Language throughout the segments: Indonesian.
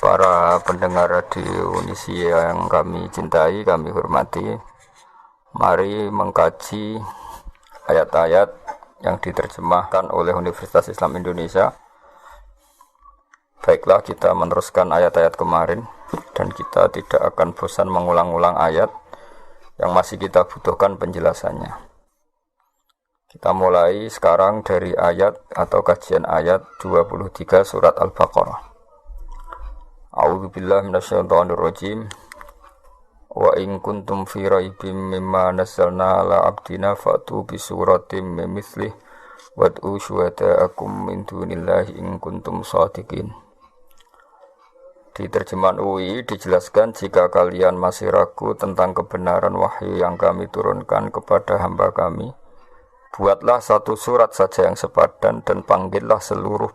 Para pendengar radio Indonesia yang kami cintai, kami hormati, mari mengkaji ayat-ayat yang diterjemahkan oleh Universitas Islam Indonesia. Baiklah, kita meneruskan ayat-ayat kemarin dan kita tidak akan bosan mengulang-ulang ayat yang masih kita butuhkan penjelasannya. Kita mulai sekarang dari ayat atau kajian ayat 23 surat Al-Baqarah. A'udzubillahi minasyaitonirrajim. Wa in kuntum fi raibim mimma nazzalna ala abdina fa'tu bi suratim mimithlihi wad'u syuhada'akum min dunillahi in kuntum shadiqin. Di terjemahan UI dijelaskan, jika kalian masih ragu tentang kebenaran wahyu yang kami turunkan kepada hamba kami, buatlah satu surat saja yang sepadan dan panggillah seluruh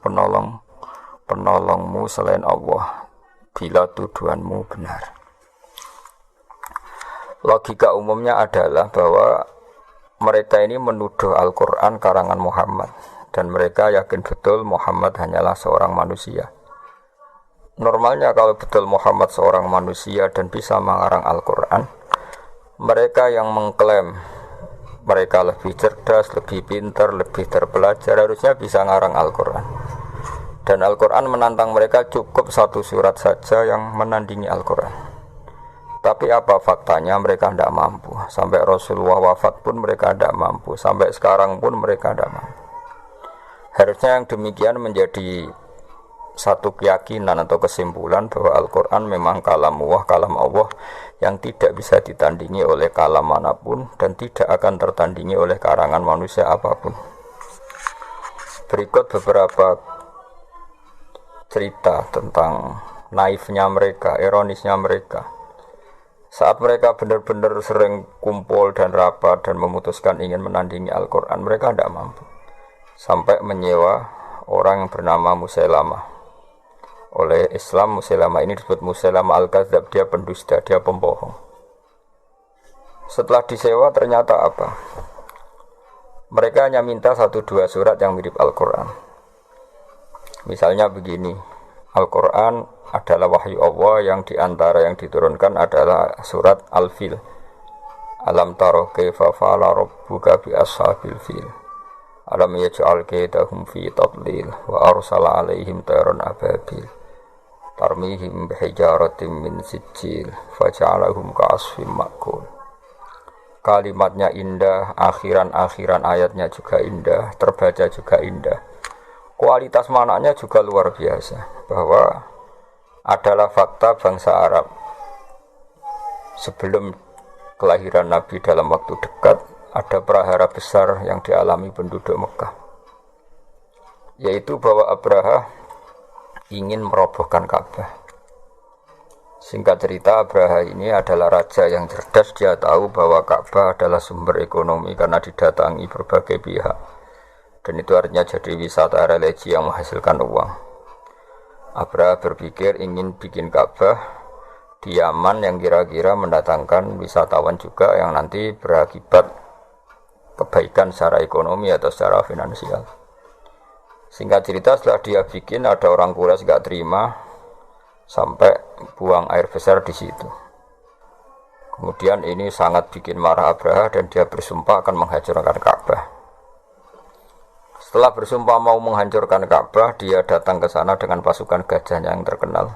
penolongmu selain Allah bila tuduhanmu benar. Logika umumnya adalah bahwa mereka ini menuduh Al-Quran karangan Muhammad dan mereka yakin betul Muhammad hanyalah seorang manusia. Normalnya kalau betul Muhammad seorang manusia dan bisa mengarang Al-Quran, mereka yang mengklaim mereka lebih cerdas, lebih pintar, lebih terpelajar harusnya bisa ngarang Al-Quran. Dan Al-Quran menantang mereka cukup satu surat saja yang menandingi Al-Quran. Tapi apa faktanya? Mereka tidak mampu. Sampai Rasulullah wafat pun mereka tidak mampu. Sampai sekarang pun mereka tidak mampu. Harusnya yang demikian menjadi satu keyakinan atau kesimpulan bahwa Al-Quran memang kalam Allah yang tidak bisa ditandingi oleh kalam manapun dan tidak akan tertandingi oleh karangan manusia apapun. Berikut beberapa cerita tentang naifnya mereka, ironisnya mereka. Saat mereka benar-benar sering kumpul dan rapat dan memutuskan ingin menandingi Al-Quran, mereka tidak mampu. Sampai menyewa orang yang bernama Musailamah. Oleh Islam, Musailamah ini disebut Musailamah Al-Kadzab, dia pendusta, dia pembohong. Setelah disewa ternyata apa? Mereka hanya minta 1-2 surat yang mirip Al-Quran. Misalnya begini, Al-Quran adalah wahyu Allah yang diantara yang diturunkan adalah surat Al-Fil. Alam taro kaifa fa'ala rabbuka bi ashabil fil. Alam yaj'al kaidahum fi tadlil wa arsala 'alaihim tayran ababil. Tarmihim bihijaratin min sijil faja'alahum ka'asfin ma'kul. Kalimatnya indah, akhiran ayatnya juga indah, terbaca juga indah. Kualitas mananya juga luar biasa, bahwa adalah fakta bangsa Arab sebelum kelahiran Nabi dalam waktu dekat ada prahara besar yang dialami penduduk Mekah, yaitu bahwa Abraha ingin merobohkan Ka'bah. Singkat cerita, Abraha ini adalah raja yang cerdas. Dia tahu bahwa Ka'bah adalah sumber ekonomi karena didatangi berbagai pihak. Dan itu artinya jadi wisata religi yang menghasilkan uang. Abraha berpikir ingin bikin Ka'bah di Yaman yang kira-kira mendatangkan wisatawan juga yang nanti berakibat kebaikan secara ekonomi atau secara finansial. Singkat cerita, setelah dia bikin, ada orang Quraisy gak terima sampai buang air besar di situ. Kemudian ini sangat bikin marah Abraha dan dia bersumpah akan menghancurkan Ka'bah. Setelah bersumpah mau menghancurkan Ka'bah, dia datang ke sana dengan pasukan gajahnya yang terkenal,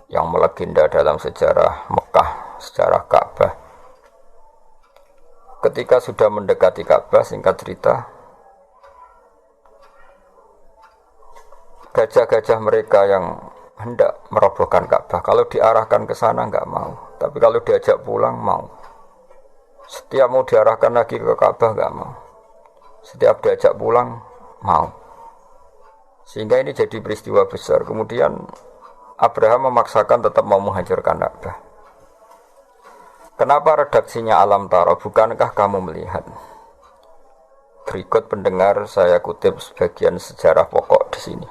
yang melegenda dalam sejarah Mekah, sejarah Ka'bah. Ketika sudah mendekati Ka'bah, singkat cerita, gajah-gajah mereka yang hendak merobohkan Ka'bah, kalau diarahkan ke sana enggak mau, tapi kalau diajak pulang mau. Setiap mau diarahkan lagi ke Ka'bah enggak mau. Setiap diajak pulang mau. Sehingga ini jadi peristiwa besar. Kemudian Abraham memaksakan tetap mau menghancurkan Ka'bah. Kenapa redaksinya alam taro? Bukankah kamu melihat? Berikut pendengar saya kutip sebagian sejarah pokok di sini.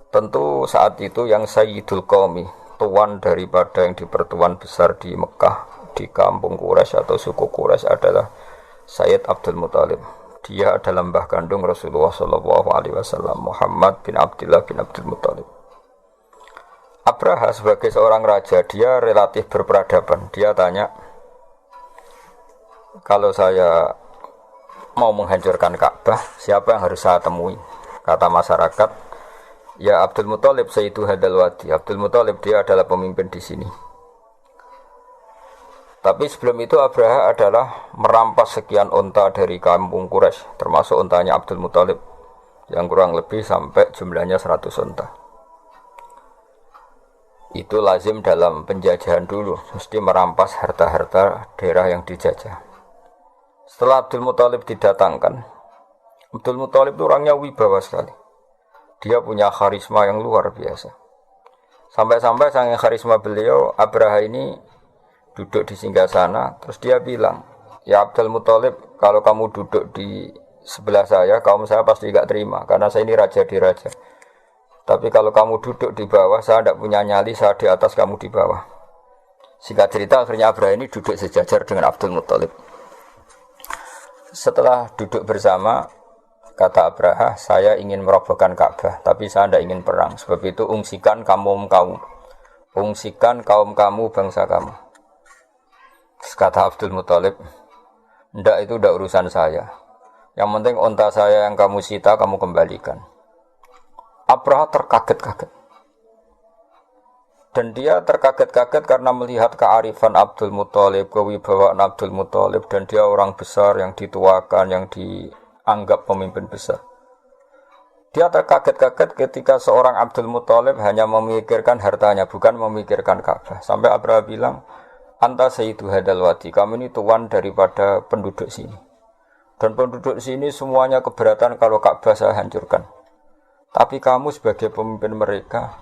Tentu saat itu yang Sayyidul Qaumi, tuan daripada yang dipertuan besar di Mekah, di kampung Quraisy atau suku Quraisy adalah Sayyid Abdul Muthalib. Dia adalah mbah kandung Rasulullah SAW, Muhammad bin Abdullah bin Abdul Muthalib. Abraha sebagai seorang raja, dia relatif berperadaban. Dia tanya, kalau saya mau menghancurkan Ka'bah, siapa yang harus saya temui? Kata masyarakat, ya Abdul Muthalib Sayyidu Hadal Wadi. Abdul Muthalib dia adalah pemimpin di sini. Tapi sebelum itu Abraha adalah merampas sekian unta dari kampung Quraisy, termasuk untanya Abdul Muthalib yang kurang lebih sampai jumlahnya 100 unta. Itu lazim dalam penjajahan dulu, mesti merampas harta-harta daerah yang dijajah. Setelah Abdul Muthalib didatangkan, Abdul Muthalib itu orangnya wibawa sekali. Dia punya karisma yang luar biasa. Sampai-sampai saking karisma beliau, Abraha ini duduk di singgasana, terus dia bilang, ya Abdul Muthalib, kalau kamu duduk di sebelah saya, kaum saya pasti gak terima, karena saya ini raja di raja. Tapi kalau kamu duduk di bawah, saya tidak punya nyali, saya di atas, kamu di bawah. Singkat cerita, akhirnya Abraha ini duduk sejajar dengan Abdul Muthalib. Setelah duduk bersama, kata Abraha, saya ingin merobohkan Ka'bah, tapi saya tidak ingin perang. Sebab itu ungsikan kaum kamu, ungsikan kaum kamu, bangsa kamu. Kata Abdul Muthalib, ndak itu ndak urusan saya. Yang penting unta saya yang kamu sita, kamu kembalikan. Abraha terkaget-kaget. Dan dia terkaget-kaget karena melihat kearifan Abdul Muthalib, kewibawaan Abdul Muthalib, dan dia orang besar yang dituakan, yang dianggap pemimpin besar. Dia terkaget-kaget ketika seorang Abdul Muthalib hanya memikirkan hartanya, bukan memikirkan Ka'bah. Sampai Abraha bilang, anta sayyidu hadal wadi, kamu ini tuan daripada penduduk sini. Dan penduduk sini semuanya keberatan kalau Ka'bah saya hancurkan. Tapi kamu sebagai pemimpin mereka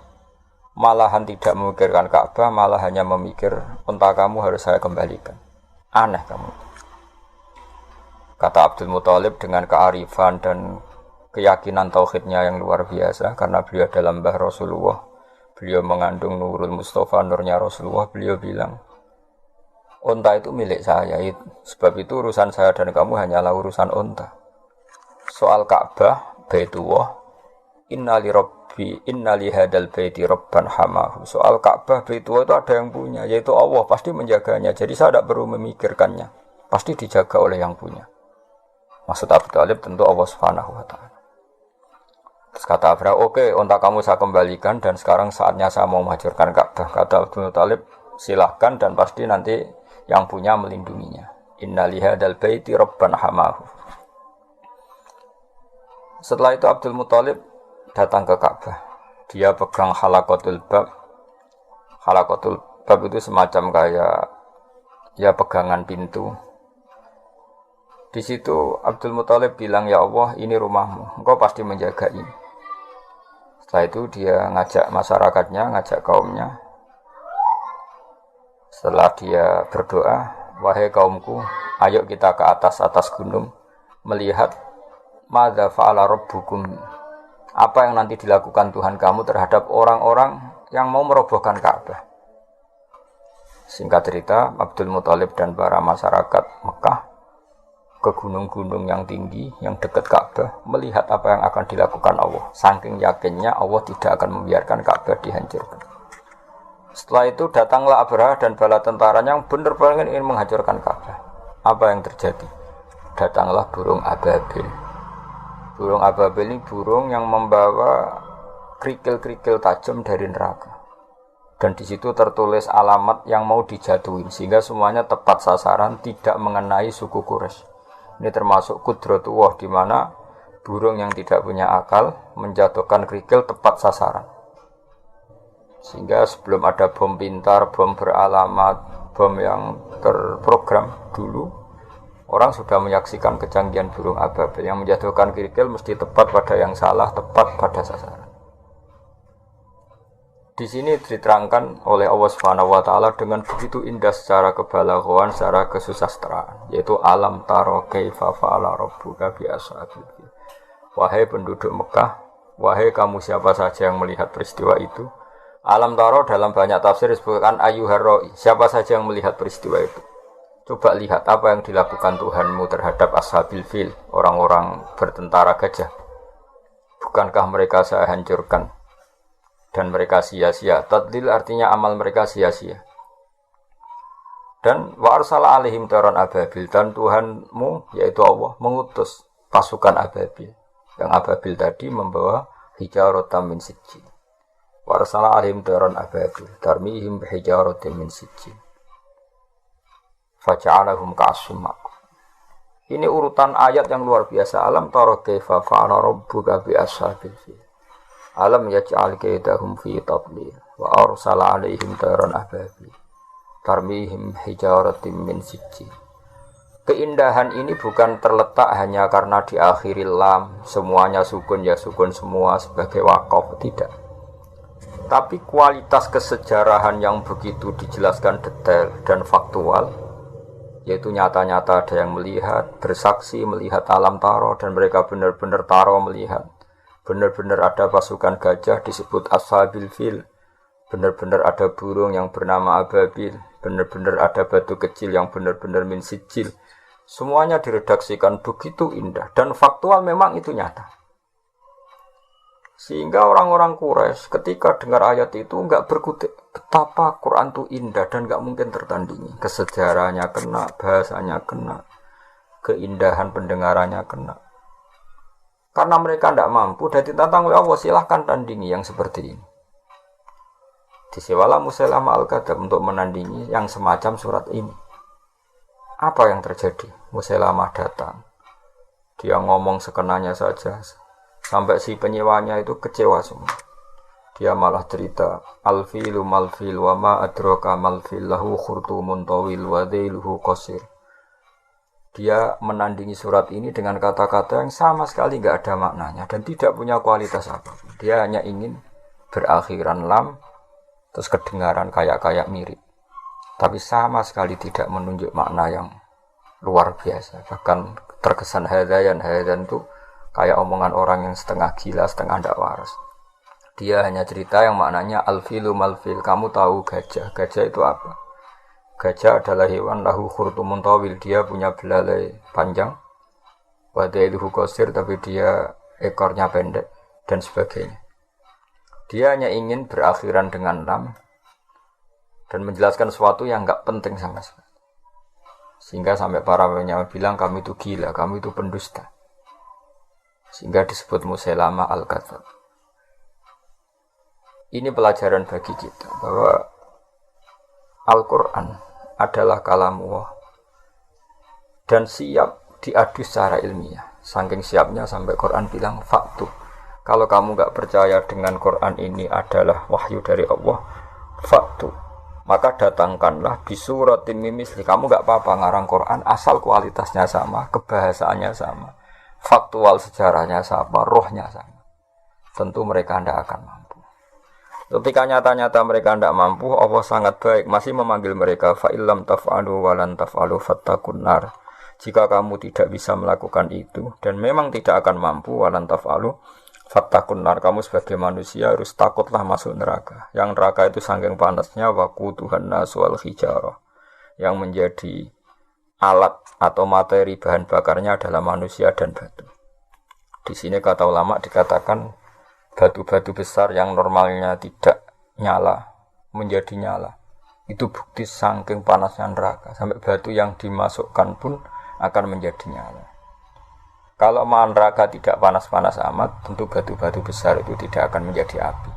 malahan tidak memikirkan Ka'bah, malah hanya memikir unta kamu harus saya kembalikan. Aneh kamu. Kata Abdul Muthalib dengan kearifan dan keyakinan tauhidnya yang luar biasa, karena beliau adalah mbah Rasulullah, beliau mengandung Nurul Mustafa, nurnya Rasulullah. Beliau bilang, unta itu milik saya, sebab itu urusan saya dan kamu hanyalah urusan unta. Soal Ka'bah, Baitullah, innali rabbi innali hadal baiti rabban hamahu. Soal Ka'bah, Baitullah itu ada yang punya, yaitu Allah, pasti menjaganya. Jadi saya tidak perlu memikirkannya, pasti dijaga oleh yang punya. Maksud Abu Thalib tentu Allah Subhanahu wa taala. Terus kata Abraha, oke, unta kamu saya kembalikan dan sekarang saatnya saya mau menghancurkan Ka'bah. Kata Abu Thalib, silahkan dan pasti nanti yang punya melindunginya. Innali hadal baiti rabban hamahu. Setelah itu Abdul Muthalib datang ke Ka'bah. Dia pegang halaqatul bab. Halaqatul bab itu semacam kayak ya pegangan pintu. Di situ Abdul Muthalib bilang, ya Allah, ini rumahmu, engkau pasti menjaga ini. Setelah itu dia ngajak masyarakatnya, ngajak kaumnya. Setelah dia berdoa, wahai kaumku, ayo kita ke atas gunung melihat madza fa'ala rabbukum, apa yang nanti dilakukan Tuhan kamu terhadap orang-orang yang mau merobohkan Ka'bah. Singkat cerita, Abdul Muthalib dan para masyarakat Mekah ke gunung-gunung yang tinggi, yang dekat Ka'bah, melihat apa yang akan dilakukan Allah. Saking yakinnya Allah tidak akan membiarkan Ka'bah dihancurkan. Setelah itu datanglah Abraha dan bala tentaranya yang benar-benar ingin menghancurkan Ka'bah. Apa yang terjadi? Datanglah burung ababil. Burung ababil ini burung yang membawa kerikil-kerikil tajam dari neraka. Dan di situ tertulis alamat yang mau dijatuhin, sehingga semuanya tepat sasaran, tidak mengenai suku Quraisy. Ini termasuk kudratullah, di mana burung yang tidak punya akal menjatuhkan kerikil tepat sasaran. Sehingga sebelum ada bom pintar, bom beralamat, bom yang terprogram dulu, orang sudah menyaksikan kecanggihan burung ababil yang menjatuhkan kerikil mesti tepat pada yang salah, tepat pada sasaran. Di sini diterangkan oleh Allah Subhanahu wa taala dengan begitu indah secara kebalaghaan, secara kesusastraan, yaitu alam taro kaifa fa'ala rabbuka bi ashabil fil. Wahai penduduk Mekah, wahai kamu siapa saja yang melihat peristiwa itu. Alam taro dalam banyak tafsir disebutkan ayyuhar ra'i, siapa saja yang melihat peristiwa itu. Coba lihat apa yang dilakukan Tuhanmu terhadap ashabil fil, orang-orang bertentara gajah. Bukankah mereka saya hancurkan? dan mereka sia-sia. Tadlil artinya amal mereka sia-sia. Dan wa arsala alaihim tayran ababil, dan Tuhanmu yaitu Allah mengutus pasukan ababil. Yang ababil tadi membawa hijaratan min sijil. Wa arsala alaihim tayran ababil tarmihim bihijaratin min sijil. Faja'alahum ka'asfin ma'kul. Ini urutan ayat yang luar biasa. Alam tara kaifa fa'ala rabbuka bi ashabil fil. Alam yaj'al kaidahum fi tadlil wa arsala alaihim tayran ababil tarmihim hijaratin min sijil. Keindahan ini bukan terletak hanya karena diakhiri lam, semuanya sukun ya sukun semua sebagai waqaf, tidak. Tapi kualitas kesejarahan yang begitu dijelaskan detail dan faktual, yaitu nyata-nyata ada yang melihat, bersaksi melihat alam taro, dan mereka benar-benar taro melihat. Benar-benar ada pasukan gajah disebut ashabil fil. Benar-benar ada burung yang bernama ababil. Benar-benar ada batu kecil yang benar-benar min sijil. Semuanya diredaksikan begitu indah dan faktual, memang itu nyata. Sehingga orang-orang Quraisy ketika dengar ayat itu enggak berkutik. Betapa Quran itu indah dan enggak mungkin tertandingi. Kesejarahnya kena, bahasanya kena, keindahan pendengarannya kena. Karena mereka enggak mampu dan ditantang oleh Allah, silahkan tandingi yang seperti ini. Disewalah Musailamah Al-Kadzdzab untuk menandingi yang semacam surat ini. Apa yang terjadi? Musailamah datang. Dia ngomong sekenanya saja. Sampai si penyewanya itu kecewa semua. Dia malah cerita, Al-filu mal-fil wa ma adraka mal-fil lahu khurtumun tawil wa dhailuhu qasir. Dia menandingi surat ini dengan kata-kata yang sama sekali enggak ada maknanya dan tidak punya kualitas apapun. Dia hanya ingin berakhiran lam, terus kedengaran kayak mirip, tapi sama sekali tidak menunjuk makna yang luar biasa. Bahkan terkesan hadayan itu kayak omongan orang yang setengah gila, setengah ndak waras. Dia hanya cerita yang maknanya al-filu mal-fil. Kamu tahu gajah? Gajah itu apa? Gajah adalah hewan lahu khurtumun tawil. Dia punya belalai panjang. Wa dhailuhu qasir, tapi dia ekornya pendek dan sebagainya. Dia hanya ingin berakhiran dengan lam dan menjelaskan sesuatu yang enggak penting sama sekali. Sehingga sampai para penyawa bilang kamu itu gila, kamu itu pendusta. Sehingga disebut Musailamah Al-Kadzdzab. Ini pelajaran bagi kita bahwa Al-Quran adalah kalamullah dan siap diadu secara ilmiah. Saking siapnya sampai Quran bilang faktu. Kalau kamu enggak percaya dengan Quran ini adalah wahyu dari Allah, faktu, maka datangkanlah bisuratin mimisli. Kamu enggak apa-apa ngarang Quran asal kualitasnya sama, kebahasaannya sama, faktual sejarahnya sama, rohnya sama. Tentu mereka tidak akan mampu. Ketika nyata-nyata mereka tidak mampu, Allah sangat baik, masih memanggil mereka, fa illam taf'alu wa lan taf'alu fattaqun nar. Jika kamu tidak bisa melakukan itu dan memang tidak akan mampu, wa lan taf'alu fattaqun nar, kamu sebagai manusia harus takutlah masuk neraka. Yang neraka itu saking panasnya, waquduhan nas wal hijarah. Yang menjadi alat atau materi bahan bakarnya adalah manusia dan batu. Di sini kata ulama dikatakan batu-batu besar yang normalnya tidak nyala menjadi nyala. Itu bukti saking panasnya neraka. Sampai batu yang dimasukkan pun akan menjadi nyala. Kalau neraka tidak panas-panas amat, tentu batu-batu besar itu tidak akan menjadi api.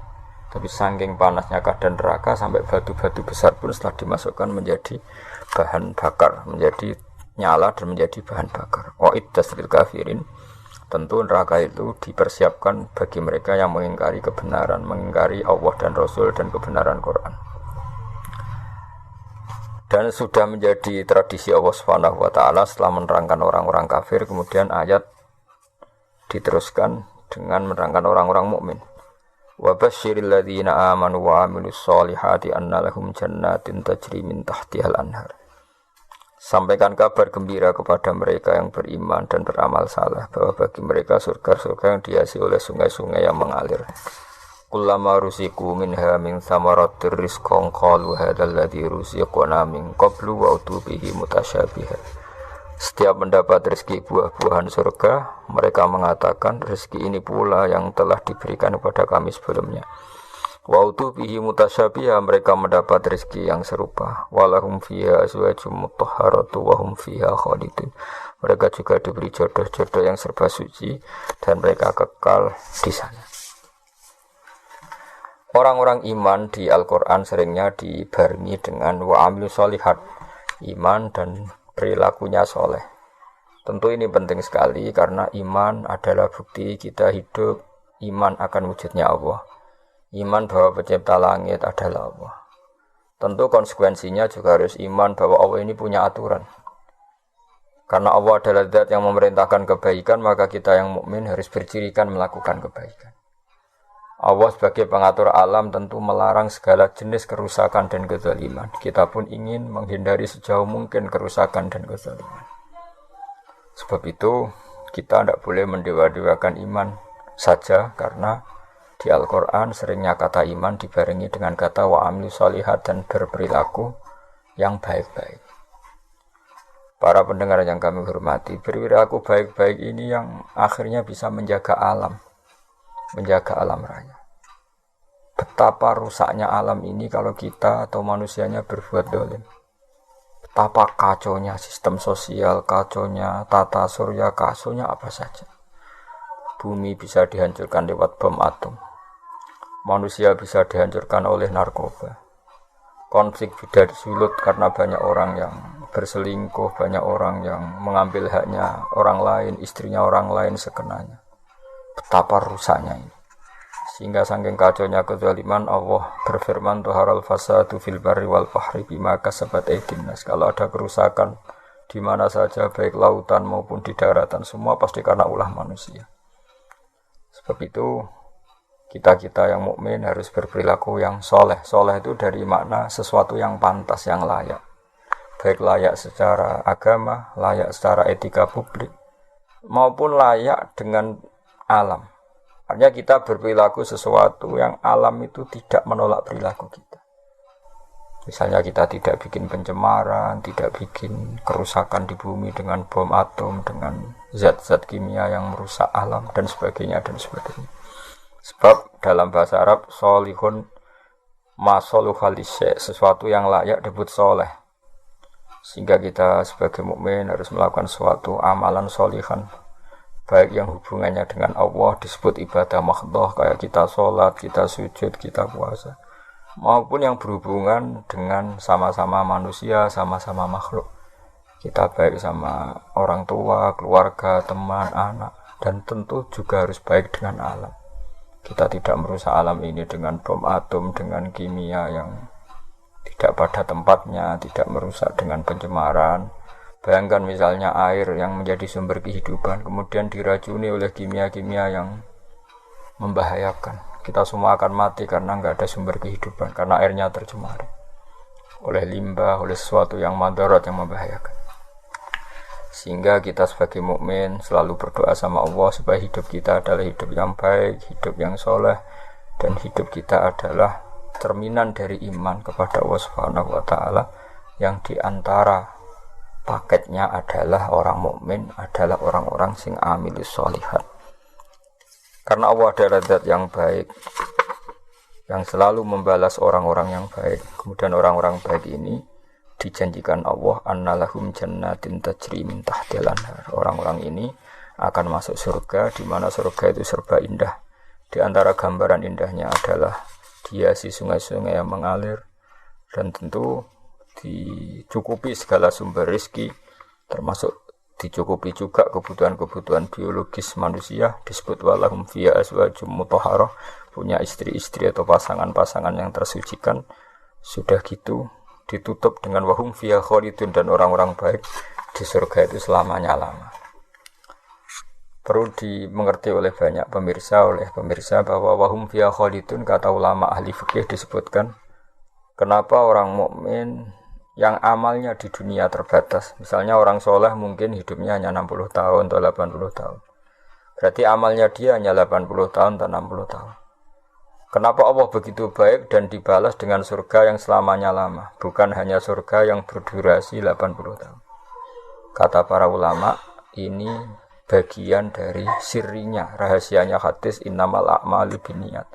Tapi saking panasnya keadaan neraka, sampai batu-batu besar pun setelah dimasukkan menjadi bahan bakar, menjadi nyala dan menjadi bahan bakar. Wa'iddas lil kafirin. Tentu neraka itu dipersiapkan bagi mereka yang mengingkari kebenaran, mengingkari Allah dan Rasul dan kebenaran Quran. Dan sudah menjadi tradisi Allah Subhanahu wa taala setelah menerangkan orang-orang kafir, kemudian ayat diteruskan dengan menerangkan orang-orang mukmin. Wa basyiril ladzina amanu wa 'amilus solihati anna lahum jannatin tajri min tahtihal anhar. Sampaikan kabar gembira kepada mereka yang beriman dan beramal saleh bahwa bagi mereka surga-surga yang dihiasi oleh sungai-sungai yang mengalir. Kullama rusiku minha min thamaratir rizqan qalu hadzal ladzi rusiqna min qablu wa utubihi mutasyabiha. Setiap mendapat rezeki buah-buahan surga, mereka mengatakan rezeki ini pula yang telah diberikan kepada kami sebelumnya. Wa utu bihi mutasyabiha, mereka mendapat rezeki yang serupa. Walahum fiha azwajum mutahharatu wa hum fiha khalidun. Mereka juga diberi jodoh-jodoh yang serba suci dan mereka kekal di sana. Orang-orang iman di Al-Qur'an seringnya dibarengi dengan wa amilu sholihat, iman dan perilakunya soleh. Tentu ini penting sekali karena iman adalah bukti kita hidup, iman akan wujudnya Allah. Iman bahwa pencipta langit adalah Allah. Tentu konsekuensinya juga harus iman bahwa Allah ini punya aturan. Karena Allah adalah zat yang memerintahkan kebaikan, maka kita yang mukmin harus bercirikan melakukan kebaikan. Allah sebagai pengatur alam tentu melarang segala jenis kerusakan dan kezaliman. Kita pun ingin menghindari sejauh mungkin kerusakan dan kezaliman. Sebab itu kita tidak boleh mendewa-dewakan iman saja, karena di Al-Quran seringnya kata iman dibarengi dengan kata wa amilu sholihat dan berperilaku yang baik-baik. Para pendengar yang kami hormati, berperilaku baik-baik ini yang akhirnya bisa menjaga alam raya. Betapa rusaknya alam ini kalau kita atau manusianya berbuat dolim. Betapa kacaunya sistem sosial, kacaunya tata surya, kacaunya apa saja. Bumi bisa dihancurkan lewat bom atom. Manusia bisa dihancurkan oleh narkoba. Konflik bisa disulut karena banyak orang yang berselingkuh, banyak orang yang mengambil haknya orang lain, istrinya orang lain sekenanya. Betapa rusaknya ini. Sehingga saking kacaunya kezaliman, Allah berfirman tuharal fasadu fil barri wal bahri bima kasabat aydin nas. Kalau ada kerusakan di mana saja, baik lautan maupun di daratan, semua pasti karena ulah manusia. Sebab itu kita yang mukmin harus berperilaku yang soleh. Soleh itu dari makna sesuatu yang pantas, yang layak. Baik layak secara agama, layak secara etika publik, maupun layak dengan alam. Artinya kita berperilaku sesuatu yang alam itu tidak menolak perilaku kita. Misalnya kita tidak bikin pencemaran, tidak bikin kerusakan di bumi dengan bom atom, dengan zat-zat kimia yang merusak alam, dan sebagainya, dan sebagainya. Sebab dalam bahasa Arab, solihun masoluhalisya, sesuatu yang layak disebut soleh. Sehingga kita sebagai mukmin harus melakukan suatu amalan solihan, baik yang hubungannya dengan Allah disebut ibadah mahdhah, kayak kita sholat, kita sujud, kita puasa, maupun yang berhubungan dengan sama-sama manusia, sama-sama makhluk. Kita baik sama orang tua, keluarga, teman, anak, dan tentu juga harus baik dengan alam. Kita tidak merusak alam ini dengan bom atom, dengan kimia yang tidak pada tempatnya, tidak merusak dengan pencemaran. Bayangkan misalnya air yang menjadi sumber kehidupan, kemudian diracuni oleh kimia-kimia yang membahayakan. Kita semua akan mati karena nggak ada sumber kehidupan, karena airnya tercemar oleh limbah, oleh sesuatu yang madarat, yang membahayakan. Sehingga kita sebagai mukmin selalu berdoa sama Allah supaya hidup kita adalah hidup yang baik, hidup yang soleh, dan hidup kita adalah cerminan dari iman kepada Allah Subhanahu wa Ta'ala, yang diantara paketnya adalah orang mukmin adalah orang-orang sing amilus sholihat. Karena Allah adalah zat yang baik, yang selalu membalas orang-orang yang baik. Kemudian orang-orang baik ini dijanjikan Allah annalahum jannatin tajri min tahtil anhar. Orang-orang ini akan masuk surga, di mana surga itu serba indah. Di antara gambaran indahnya adalah dihiasi sungai-sungai yang mengalir, dan tentu dicukupi segala sumber rezeki, termasuk dicukupi juga kebutuhan-kebutuhan biologis manusia. Disebut walahum fiha azwajum mutahharah, punya istri-istri atau pasangan-pasangan yang tersucikan. Sudah gitu ditutup dengan wahum fiha khalidun, dan orang-orang baik di surga itu selamanya lama. Perlu dimengerti oleh banyak pemirsa bahwa wahum fiha khalidun, kata ulama ahli fikih disebutkan kenapa orang mukmin yang amalnya di dunia terbatas. Misalnya orang soleh mungkin hidupnya hanya 60 tahun atau 80 tahun. Berarti amalnya dia hanya 80 tahun atau 60 tahun. Kenapa Allah begitu baik dan dibalas dengan surga yang selamanya lama, bukan hanya surga yang berdurasi 80 tahun? Kata para ulama, ini bagian dari sirinya, rahasianya hadis innamal a'malu binniyat.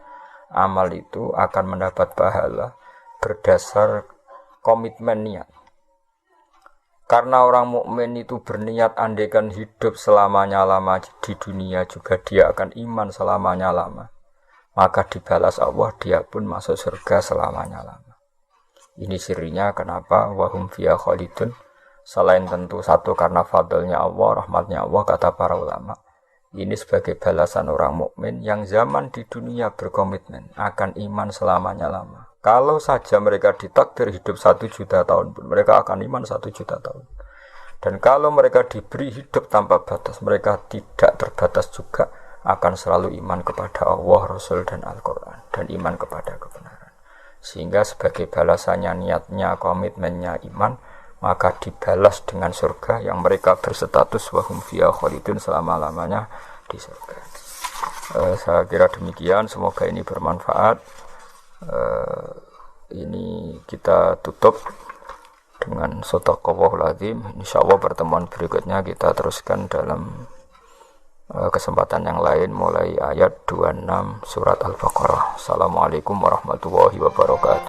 amal itu akan mendapat pahala berdasar komitmen niat. Karena orang mukmin itu berniat andaikan hidup selamanya-lama di dunia juga dia akan iman selamanya-lama. Maka dibalas Allah, dia pun masuk surga selamanya-lama. Ini sirinya kenapa wahum fiha khalidun. Selain tentu satu karena fadlnya Allah, rahmatnya Allah, kata para ulama. Ini sebagai balasan orang mukmin yang zaman di dunia berkomitmen akan iman selamanya-lama. Kalau saja mereka ditakdir hidup 1 juta tahun pun, mereka akan iman 1 juta tahun. Dan kalau mereka diberi hidup tanpa batas, mereka tidak terbatas juga akan selalu iman kepada Allah, Rasul, dan Al-Quran. Dan iman kepada kebenaran. Sehingga sebagai balasannya, niatnya, komitmennya iman, maka dibalas dengan surga yang mereka berstatus wahum fiha khalidun selama-lamanya di surga. Saya kira demikian, semoga ini bermanfaat. Ini kita tutup dengan shadaqallahul azim. Insyaallah pertemuan berikutnya kita teruskan dalam kesempatan yang lain mulai ayat 26 surat Al-Baqarah. Assalamualaikum warahmatullahi wabarakatuh.